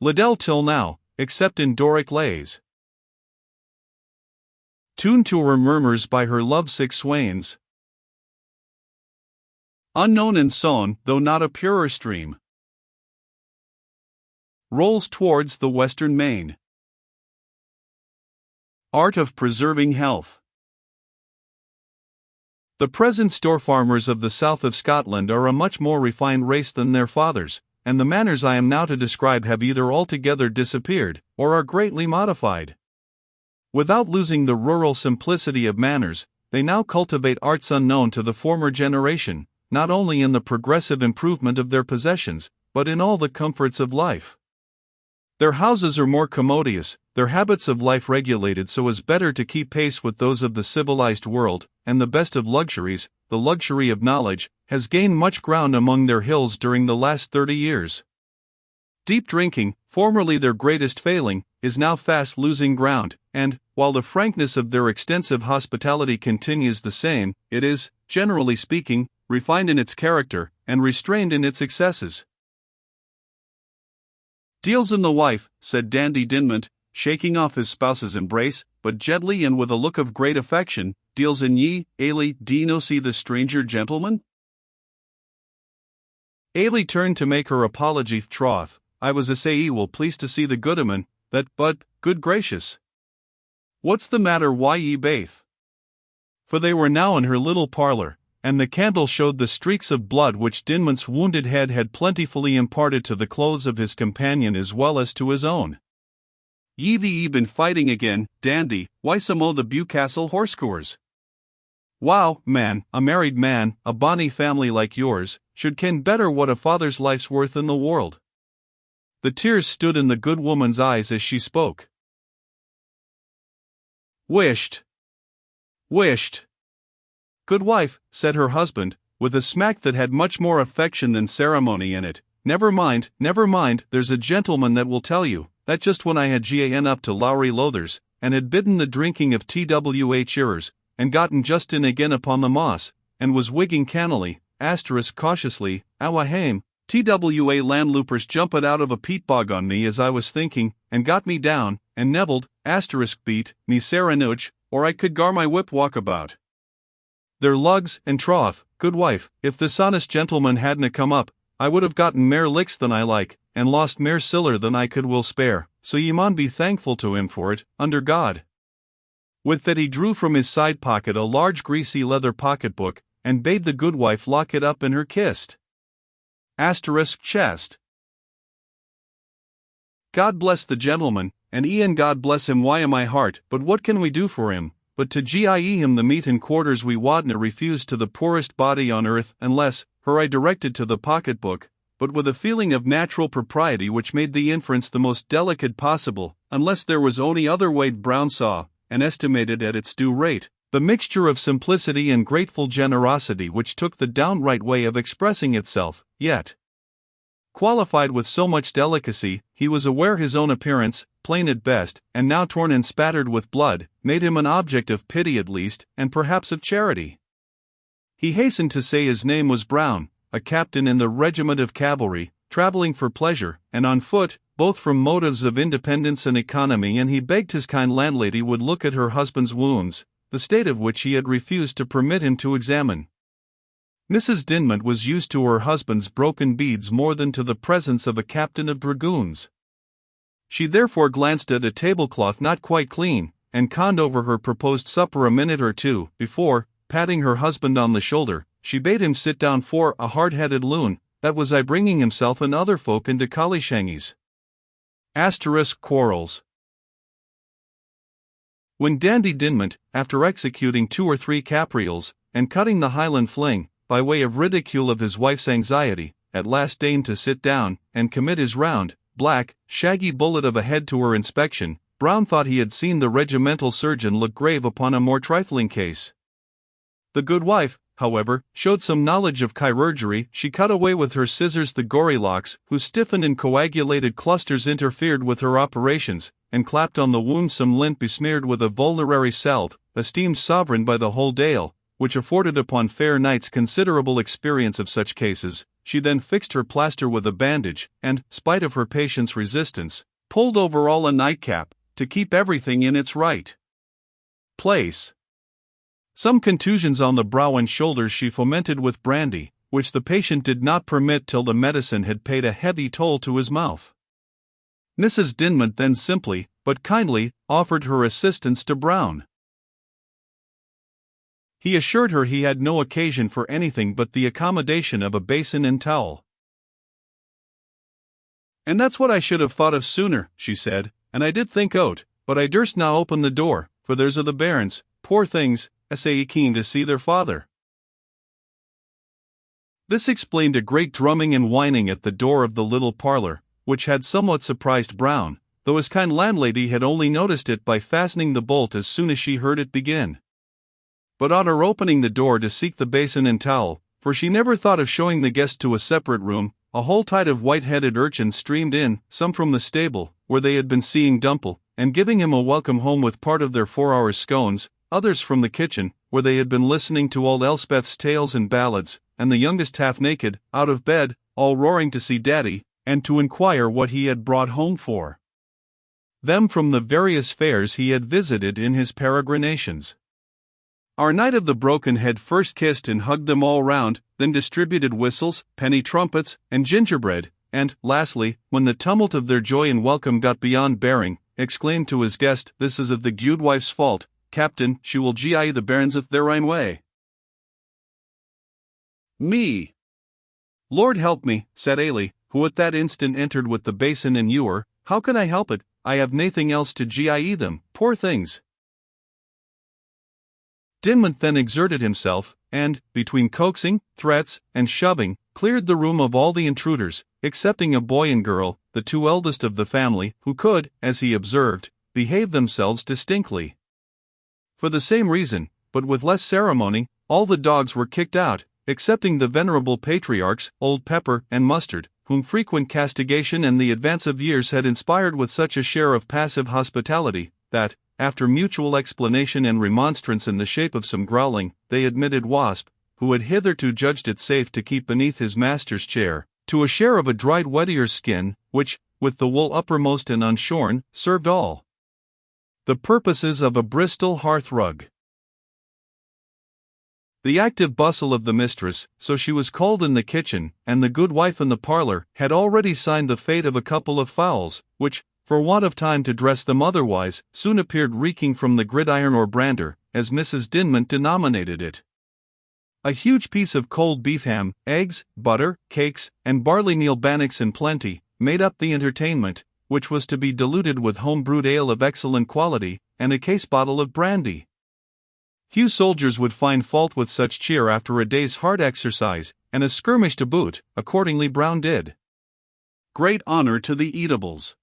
Liddell till now, except in Doric lays. Tuned to her murmurs by her lovesick swains. Unknown and sown, though not a purer stream, rolls towards the western main. Art of preserving health. The present store farmers of the south of Scotland are a much more refined race than their fathers, and the manners I am now to describe have either altogether disappeared, or are greatly modified. Without losing the rural simplicity of manners, they now cultivate arts unknown to the former generation, not only in the progressive improvement of their possessions, but in all the comforts of life. Their houses are more commodious, their habits of life regulated so as better to keep pace with those of the civilized world, and the best of luxuries, the luxury of knowledge, has gained much ground among their hills during the last 30 years. Deep drinking, formerly their greatest failing, is now fast losing ground, and, while the frankness of their extensive hospitality continues the same, it is, generally speaking, refined in its character, and restrained in its excesses. "Deals in the wife," said Dandy Dinmont, shaking off his spouse's embrace, but gently and with a look of great affection, "deals in ye, Ailey, do no see the stranger gentleman?" Ailey turned to make her apology. "Troth, I was a say ye will please to see the goodman, that, but, good gracious, what's the matter, why ye baith?" For they were now in her little parlor, and the candle showed the streaks of blood which Dinmont's wounded head had plentifully imparted to the clothes of his companion as well as to his own. "Ye been fighting again, Dandy, why some o' the Bewcastle horsecours?" "Wow, man, a married man, a bonny family like yours, should ken better what a father's life's worth in the world." The tears stood in the good woman's eyes as she spoke. Wished. "Good wife," said her husband, with a smack that had much more affection than ceremony in it, never mind, there's a gentleman that will tell you, that just when I had gone up to Lowry Lothers, and had bidden the drinking of twh ears, and gotten just in again upon the moss, and was wigging cannily, cautiously, awa hame, twa landloopers jumped out of a peat bog on me as I was thinking, and got me down, and nevilled, beat, me Sarah Nuch, or I could gar my whip walk about. Their lugs, and troth, good wife, if this honest gentleman hadna come up, I would have gotten mair licks than I like, and lost mair siller than I could will spare, so ye maun be thankful to him for it, under God." With that he drew from his side pocket a large greasy leather pocket-book, and bade the good wife lock it up in her kist. Chest. "God bless the gentleman, and e'en God bless him why my heart, but what can we do for him? But to gie him the meat and quarters we wadna refuse to the poorest body on earth unless," her I directed to the pocket-book, but with a feeling of natural propriety which made the inference the most delicate possible, "unless there was ony other weighed brown saw, and estimated at its due rate." The mixture of simplicity and grateful generosity which took the downright way of expressing itself, yet qualified with so much delicacy, he was aware his own appearance, plain at best, and now torn and spattered with blood, made him an object of pity at least, and perhaps of charity. He hastened to say his name was Brown, a captain in the regiment of cavalry, traveling for pleasure, and on foot, both from motives of independence and economy, and he begged his kind landlady would look at her husband's wounds, the state of which he had refused to permit him to examine. Mrs. Dinmont was used to her husband's broken beads more than to the presence of a captain of dragoons. She therefore glanced at a tablecloth not quite clean, and conned over her proposed supper a minute or two, before, patting her husband on the shoulder, she bade him sit down for a hard-headed loon, that was I bringing himself and other folk into collyshangies. Quarrels. When Dandy Dinmont, after executing 2 or 3 caprioles, and cutting the Highland fling, by way of ridicule of his wife's anxiety, at last deigned to sit down, and commit his round, black, shaggy bullet of a head to her inspection, Brown thought he had seen the regimental surgeon look grave upon a more trifling case. The good wife, however, showed some knowledge of chirurgery. She cut away with her scissors the gory locks, whose stiffened and coagulated clusters interfered with her operations, and clapped on the wound some lint besmeared with a vulnerary salve, esteemed sovereign by the whole Dale, which afforded upon fair knights considerable experience of such cases. She then fixed her plaster with a bandage, and, spite of her patient's resistance, pulled over all a nightcap, to keep everything in its right place. Some contusions on the brow and shoulders she fomented with brandy, which the patient did not permit till the medicine had paid a heavy toll to his mouth. Mrs. Dinmont then simply, but kindly, offered her assistance to Brown. He assured her he had no occasion for anything but the accommodation of a basin and towel. "And that's what I should have thought of sooner," she said, "and I did think o't, but I durst na open the door, for there's o' the bairns, poor things, sae keen to see their father." This explained a great drumming and whining at the door of the little parlour, which had somewhat surprised Brown, though his kind landlady had only noticed it by fastening the bolt as soon as she heard it begin. But on her opening the door to seek the basin and towel, for she never thought of showing the guest to a separate room, a whole tide of white-headed urchins streamed in, some from the stable, where they had been seeing Dumple, and giving him a welcome home with part of their 4-hour scones, others from the kitchen, where they had been listening to old Elspeth's tales and ballads, and the youngest half-naked, out of bed, all roaring to see Daddy, and to inquire what he had brought home for them from the various fairs he had visited in his peregrinations. Our Knight of the Broken Head first kissed and hugged them all round, then distributed whistles, penny trumpets, and gingerbread, and, lastly, when the tumult of their joy and welcome got beyond bearing, exclaimed to his guest, "This is of the guidwife's fault, Captain, she will gie the bairns of their ain way." "Me! Lord help me," said Ailey, who at that instant entered with the basin and ewer, "how can I help it? I have naething else to gie them, poor things." Dinmont then exerted himself, and, between coaxing, threats, and shoving, cleared the room of all the intruders, excepting a boy and girl, the two eldest of the family, who could, as he observed, behave themselves distinctly. For the same reason, but with less ceremony, all the dogs were kicked out, excepting the venerable patriarchs, Old Pepper and Mustard, whom frequent castigation and the advance of years had inspired with such a share of passive hospitality, that, after mutual explanation and remonstrance in the shape of some growling, they admitted Wasp, who had hitherto judged it safe to keep beneath his master's chair, to a share of a dried wetier's skin, which, with the wool uppermost and unshorn, served all the purposes of a Bristol hearth-rug. The active bustle of the mistress, so she was called in the kitchen, and the good wife in the parlour, had already signed the fate of a couple of fowls, which, for want of time to dress them otherwise, soon appeared reeking from the gridiron or brander, as Mrs. Dinmont denominated it. A huge piece of cold beef ham, eggs, butter, cakes, and barley meal bannocks in plenty, made up the entertainment, which was to be diluted with home-brewed ale of excellent quality, and a case-bottle of brandy. Few soldiers would find fault with such cheer after a day's hard exercise, and a skirmish to boot. Accordingly Brown did great honor to the eatables,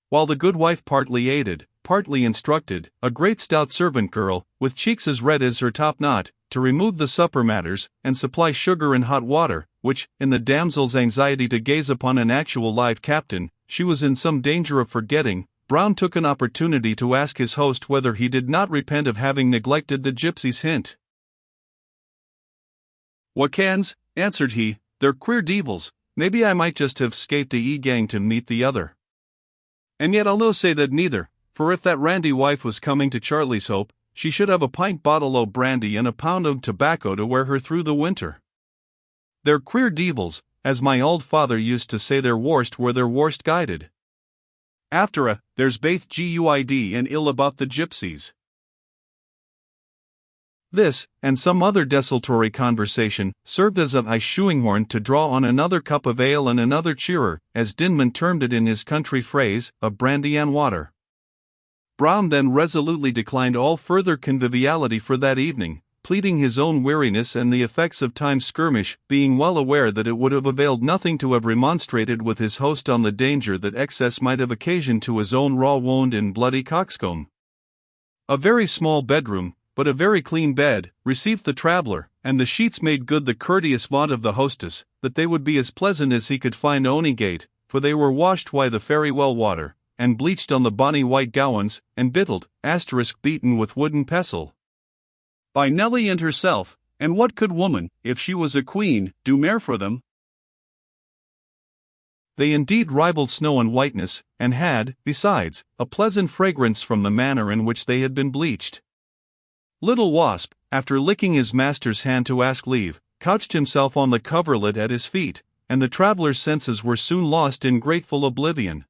while the good wife partly aided, partly instructed, a great stout servant girl, with cheeks as red as her top knot, to remove the supper matters, and supply sugar and hot water, which, in the damsel's anxiety to gaze upon an actual live captain, she was in some danger of forgetting. Brown took an opportunity to ask his host whether he did not repent of having neglected the gypsy's hint. "Wha cans," answered he, "they're queer deevils, maybe I might just have 'scaped a gang to meet the other. And yet I'll no say that neither, for if that randy wife was coming to Charlie's Hope, she should have a pint bottle o' brandy and a pound o' tobacco to wear her through the winter. They're queer deevils, as my old father used to say they're worst where they're worst guided. After a, there's baith guid and ill about the gypsies." This, and some other desultory conversation, served as a shoeing-horn to draw on another cup of ale and another cheerer, as Dinmont termed it in his country phrase, of brandy and water. Brown then resolutely declined all further conviviality for that evening, pleading his own weariness and the effects of time's skirmish, being well aware that it would have availed nothing to have remonstrated with his host on the danger that excess might have occasioned to his own raw wound and bloody coxcomb. A very small bedroom, but a very clean bed, received the traveller, and the sheets made good the courteous vaunt of the hostess, that they would be as pleasant as he could find Onygate, for they were washed wi' the fairy well water, and bleached on the bonny white gowans, and bittled, *beaten with wooden pestle. By Nelly and herself, and what could woman, if she was a queen, do more for them? They indeed rivaled snow in whiteness, and had, besides, a pleasant fragrance from the manner in which they had been bleached. Little Wasp, after licking his master's hand to ask leave, couched himself on the coverlet at his feet, and the traveler's senses were soon lost in grateful oblivion.